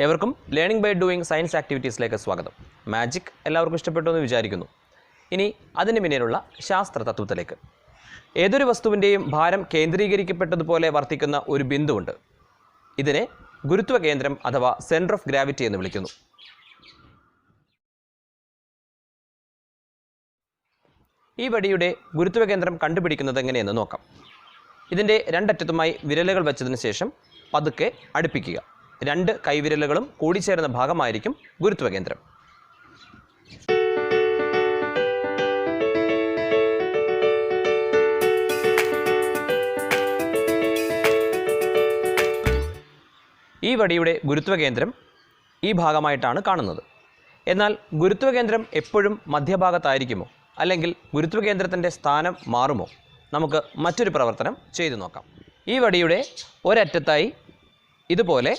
ഏവർക്കും learning by doing science ആക്ടിവിറ്റീസിലേക്ക് സ്വാഗതം. Magic എല്ലാവർക്കും ഇഷ്ടപ്പെട്ടു എന്ന് വിചാരിക്കുന്നു. ഇനി അതിന് പിന്നിലുള്ള ശാസ്ത്ര തത്വത്തിലേക്ക്. ഏതൊരു വസ്തുവിൻ്റെയും ഭാരം കേന്ദ്രീകരിക്കപ്പെട്ടതുപോലെ വർത്തിക്കുന്ന ഒരു ബിന്ദുവുണ്ട്. ഇതിനെ ഗുരുത്വ കേന്ദ്രം അഥവാ സെൻറ്റർ ഓഫ് ഗ്രാവിറ്റി എന്ന് വിളിക്കുന്നു. ഈ വടിയുടെ ഗുരുത്വ കേന്ദ്രം കണ്ടുപിടിക്കുന്നത് എങ്ങനെയെന്ന് നോക്കാം. ഇതിൻ്റെ രണ്ടറ്റത്തുമായി വിരലുകൾ വെച്ചതിന് ശേഷം പതുക്കെ അടുപ്പിക്കുക. രണ്ട് കൈവിരലുകളും കൂടിച്ചേരുന്ന ഭാഗമായിരിക്കും ഗുരുത്വ കേന്ദ്രം. ഈ വടിയുടെ ഗുരുത്വ കേന്ദ്രം ഈ ഭാഗമായിട്ടാണ് കാണുന്നത്. എന്നാൽ ഗുരുത്വ കേന്ദ്രം എപ്പോഴും മധ്യഭാഗത്തായിരിക്കുമോ, അല്ലെങ്കിൽ ഗുരുത്വ കേന്ദ്രത്തിൻ്റെ സ്ഥാനം മാറുമോ? നമുക്ക് മറ്റൊരു പ്രവർത്തനം ചെയ്തു നോക്കാം. ഈ വടിയുടെ ഒരറ്റത്തായി ഇതുപോലെ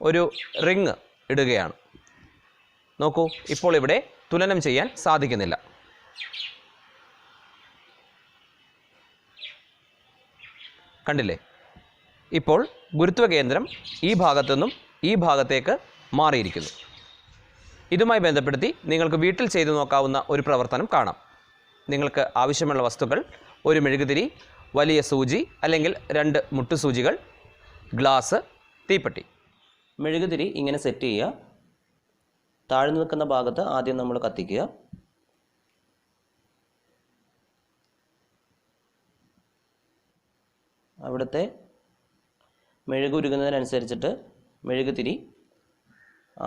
ഒരു റിങ് ഇടുകയാണ്. നോക്കൂ, ഇപ്പോൾ ഇവിടെ തുലനം ചെയ്യാൻ സാധിക്കുന്നില്ല. കണ്ടില്ലേ? ഇപ്പോൾ ഗുരുത്വ കേന്ദ്രം ഈ ഭാഗത്തുനിന്നും ഈ ഭാഗത്തേക്ക് മാറിയിരിക്കുന്നു. ഇതുമായി ബന്ധപ്പെടുത്തി നിങ്ങൾക്ക് വീട്ടിൽ ചെയ്തു നോക്കാവുന്ന ഒരു പ്രവർത്തനം കാണാം. നിങ്ങൾക്ക് ആവശ്യമുള്ള വസ്തുക്കൾ: ഒരു മെഴുകുതിരി, വലിയ സൂചി അല്ലെങ്കിൽ 2 മുട്ടുസൂചികൾ, ഗ്ലാസ്, തീപ്പെട്ടി. മെഴുകുതിരി ഇങ്ങനെ സെറ്റ് ചെയ്യുക. താഴ്ന്നു നിൽക്കുന്ന ഭാഗത്ത് ആദ്യം നമ്മൾ കത്തിക്കുക. അവിടുത്തെ മെഴുകുരുകുന്നതിനനുസരിച്ചിട്ട് മെഴുകുതിരി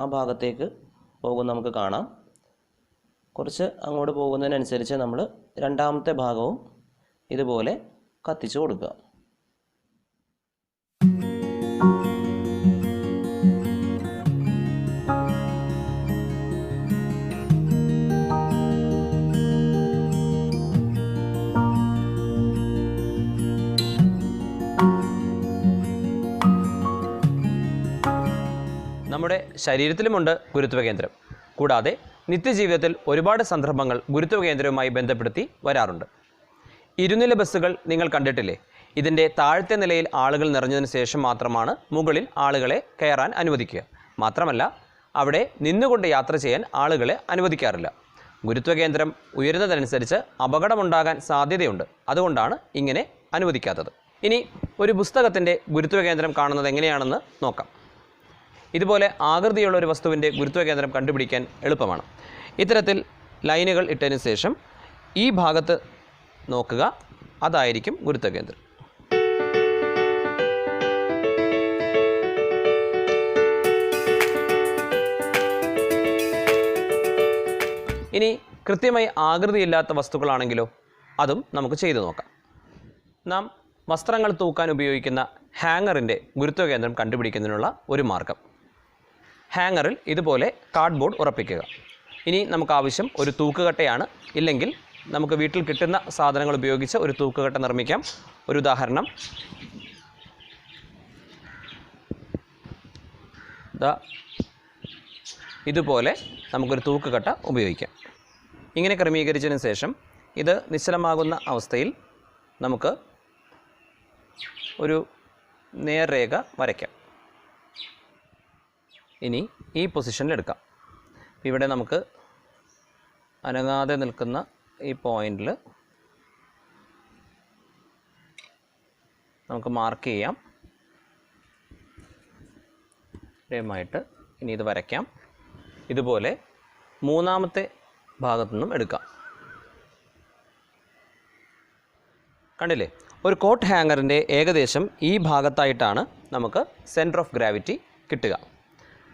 ആ ഭാഗത്തേക്ക് പോകും നമുക്ക് കാണാം. കുറച്ച് അങ്ങോട്ട് പോകുന്നതിനനുസരിച്ച് നമ്മൾ രണ്ടാമത്തെ ഭാഗവും ഇതുപോലെ കത്തിച്ചു കൊടുക്കുക. നമ്മുടെ ശരീരത്തിലുമുണ്ട് ഗുരുത്വ കേന്ദ്രം. കൂടാതെ നിത്യജീവിതത്തിൽ ഒരുപാട് സന്ദർഭങ്ങൾ ഗുരുത്വ കേന്ദ്രവുമായി ബന്ധപ്പെടുത്തി വരാറുണ്ട്. ഇരുനില ബസ്സുകൾ നിങ്ങൾ കണ്ടിട്ടില്ലേ? ഇതിൻ്റെ താഴത്തെ നിലയിൽ ആളുകൾ നിറഞ്ഞതിന് ശേഷം മാത്രമാണ് മുകളിൽ ആളുകളെ കയറാൻ അനുവദിക്കുക. മാത്രമല്ല, അവിടെ നിന്നുകൊണ്ട് യാത്ര ചെയ്യാൻ ആളുകളെ അനുവദിക്കാറില്ല. ഗുരുത്വ കേന്ദ്രം ഉയരുന്നതനുസരിച്ച് അപകടമുണ്ടാകാൻ സാധ്യതയുണ്ട്. അതുകൊണ്ടാണ് ഇങ്ങനെ അനുവദിക്കാത്തത്. ഇനി ഒരു പുസ്തകത്തിൻ്റെ ഗുരുത്വ കേന്ദ്രം കാണുന്നത് എങ്ങനെയാണെന്ന് നോക്കാം. ഇതുപോലെ ആകൃതിയുള്ള ഒരു വസ്തുവിൻ്റെ ഗുരുത്വ കേന്ദ്രം കണ്ടുപിടിക്കാൻ എളുപ്പമാണ്. ഇത്തരത്തിൽ ലൈനുകൾ ഇട്ടതിന് ശേഷം ഈ ഭാഗത്ത് നോക്കുക, അതായിരിക്കും ഗുരുത്വ കേന്ദ്രം. ഇനി കൃത്യമായി ആകൃതിയില്ലാത്ത വസ്തുക്കളാണെങ്കിലോ? അതും നമുക്ക് ചെയ്തു നോക്കാം. നാം വസ്ത്രങ്ങൾ തൂക്കാൻ ഉപയോഗിക്കുന്ന ഹാങ്ങറിൻ്റെ ഗുരുത്വ കേന്ദ്രം കണ്ടുപിടിക്കുന്നതിനുള്ള ഒരു മാർഗം: ഹാങ്ങറിൽ ഇതുപോലെ കാർഡ്ബോർഡ് ഉറപ്പിക്കുക. ഇനി നമുക്ക് ആവശ്യം ഒരു തൂക്കുകട്ടയാണ്. ഇല്ലെങ്കിൽ നമുക്ക് വീട്ടിൽ കിട്ടുന്ന സാധനങ്ങൾ ഉപയോഗിച്ച് ഒരു തൂക്കുകട്ട നിർമ്മിക്കാം. ഒരു ഉദാഹരണം: ഇതുപോലെ നമുക്കൊരു തൂക്കുകട്ട ഉപയോഗിക്കാം. ഇങ്ങനെ ക്രമീകരിച്ചതിന് ശേഷം ഇത് നിശ്ചലമാകുന്ന അവസ്ഥയിൽ നമുക്ക് ഒരു നേർരേഖ വരയ്ക്കാം. ഇനി ഈ പൊസിഷനിൽ എടുക്കാം. ഇവിടെ നമുക്ക് അനങ്ങാതെ നിൽക്കുന്ന ഈ പോയിന്റിൽ നമുക്ക് മാർക്ക് ചെയ്യാം. ഇതേമായിട്ട് ഇനി ഇത് വരയ്ക്കാം. ഇതുപോലെ മൂന്നാമത്തെ ഭാഗത്തു നിന്നും എടുക്കാം. കണ്ടില്ലേ? ഒരു കോട്ട് ഹാങ്ങറിൻ്റെ ഏകദേശം ഈ ഭാഗത്തായിട്ടാണ് നമുക്ക് സെൻറ്റർ ഓഫ് ഗ്രാവിറ്റി കിട്ടുക.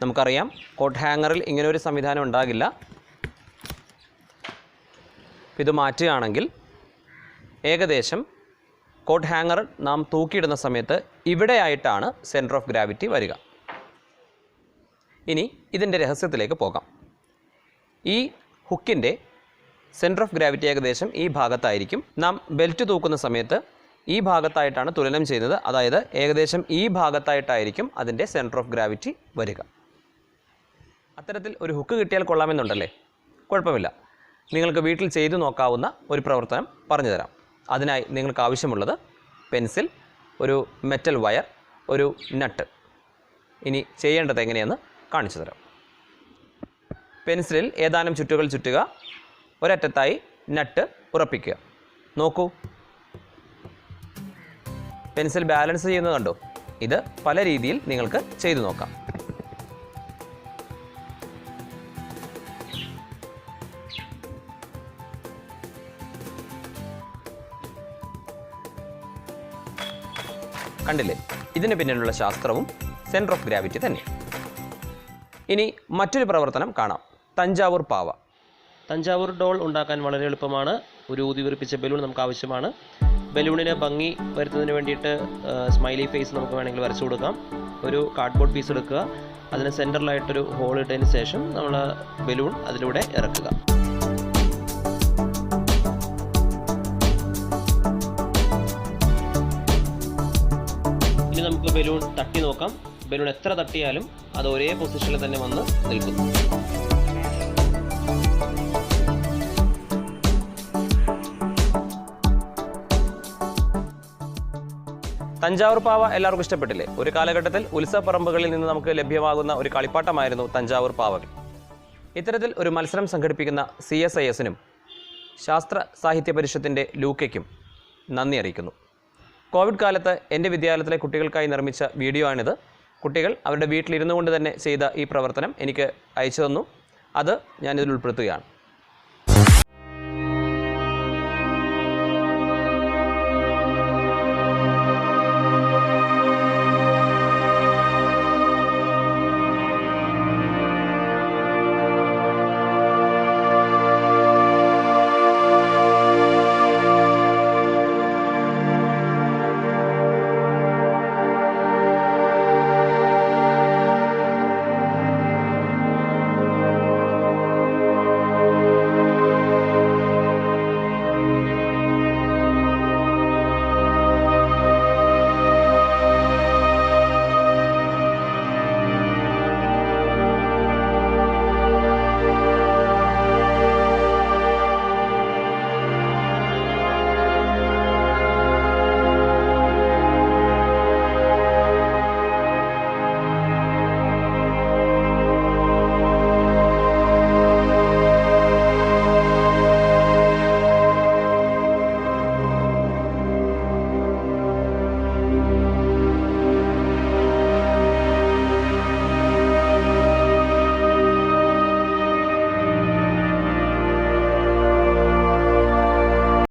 നമുക്കറിയാം, കോട്ട് ഹാങ്ങറിൽ ഇങ്ങനൊരു സംവിധാനം ഉണ്ടാകില്ല. ഇത് മാറ്റുകയാണെങ്കിൽ ഏകദേശം കോട്ട് ഹാങ്ങർ നാം തൂക്കിയിടുന്ന സമയത്ത് ഇവിടെയായിട്ടാണ് സെൻറ്റർ ഓഫ് ഗ്രാവിറ്റി വരിക. ഇനി ഇതിൻ്റെ രഹസ്യത്തിലേക്ക് പോകാം. ഈ ഹുക്കിൻ്റെ സെൻറ്റർ ഓഫ് ഗ്രാവിറ്റി ഏകദേശം ഈ ഭാഗത്തായിരിക്കും. നാം ബെൽറ്റ് തൂക്കുന്ന സമയത്ത് ഈ ഭാഗത്തായിട്ടാണ് തുലനം ചെയ്യുന്നത്. അതായത് ഏകദേശം ഈ ഭാഗത്തായിട്ടായിരിക്കും അതിൻ്റെ സെൻറ്റർ ഓഫ് ഗ്രാവിറ്റി വരിക. അത്തരത്തിൽ ഒരു ഹുക്ക് കിട്ടിയാൽ കൊള്ളാമെന്നുണ്ടല്ലേ? കുഴപ്പമില്ല. നിങ്ങൾക്ക് വീട്ടിൽ ചെയ്തു നോക്കാവുന്ന ഒരു പ്രവർത്തനം പറഞ്ഞു തരാം. അതിനായി നിങ്ങൾക്ക് ആവശ്യമുള്ളത് പെൻസിൽ, ഒരു മെറ്റൽ വയർ, ഒരു നട്ട്. ഇനി ചെയ്യേണ്ടത് എങ്ങനെയെന്ന് കാണിച്ചു തരാം. പെൻസിലിൽ ഏതാനും ചുറ്റുകൾ ചുറ്റുക, ഒരറ്റത്തായി നട്ട് ഉറപ്പിക്കുക. നോക്കൂ, പെൻസിൽ ബാലൻസ് ചെയ്യുന്നത് കണ്ടോ? ഇത് പല രീതിയിൽ നിങ്ങൾക്ക് ചെയ്തു നോക്കാം. കണ്ടില്ലേ? ഇതിന് പിന്നിലുള്ള ശാസ്ത്രവും സെൻറ്റർ ഓഫ് ഗ്രാവിറ്റി തന്നെ. ഇനി മറ്റൊരു പ്രവർത്തനം കാണാം, തഞ്ചാവൂർ പാവ. തഞ്ചാവൂർ ഡോൾ ഉണ്ടാക്കാൻ വളരെ എളുപ്പമാണ്. ഒരു ഊതിവീർപ്പിച്ച ബലൂൺ നമുക്ക് ആവശ്യമാണ്. ബലൂണിന് ഭംഗി വരുത്തുന്നതിന് വേണ്ടിയിട്ട് സ്മൈലി ഫേസ് നമുക്ക് വേണമെങ്കിൽ വരച്ചു കൊടുക്കാം. ഒരു കാർഡ്ബോർഡ് പീസ് എടുക്കുക, അതിന് സെൻറ്ററിലായിട്ടൊരു ഹോൾ ഇട്ടതിന് ശേഷം നമ്മൾ ബലൂൺ അതിലൂടെ ഇറക്കുക. ഇനി നമുക്ക് ബലൂൺ തട്ടി നോക്കാം. ബലൂൺ എത്ര തട്ടിയാലും അത് ഒരേ പൊസിഷനിൽ തന്നെ വന്ന് നിൽക്കുന്നു. തഞ്ചാവൂർ പാവ എല്ലാവർക്കും ഇഷ്ടപ്പെട്ടില്ലേ? ഒരു കാലഘട്ടത്തിൽ ഉത്സവപ്പറമ്പുകളിൽ നിന്ന് നമുക്ക് ലഭ്യമാകുന്ന ഒരു കളിപ്പാട്ടമായിരുന്നു തഞ്ചാവൂർ പാവകൾ. ഇത്തരത്തിൽ ഒരു മത്സരം സംഘടിപ്പിക്കുന്ന CSIS-നും ശാസ്ത്ര സാഹിത്യ പരിഷത്തിൻ്റെ ലൂക്കയ്ക്കും നന്ദി അറിയിക്കുന്നു. കോവിഡ് കാലത്ത് എൻ്റെ വിദ്യാലയത്തിലെ കുട്ടികൾക്കായി നിർമ്മിച്ച വീഡിയോ ആണിത്. കുട്ടികൾ അവരുടെ വീട്ടിലിരുന്നു കൊണ്ട് തന്നെ ചെയ്ത ഈ പ്രവർത്തനം എനിക്ക് അയച്ചു തന്നു. അത് ഞാനിതിൽ ഉൾപ്പെടുത്തുകയാണ്.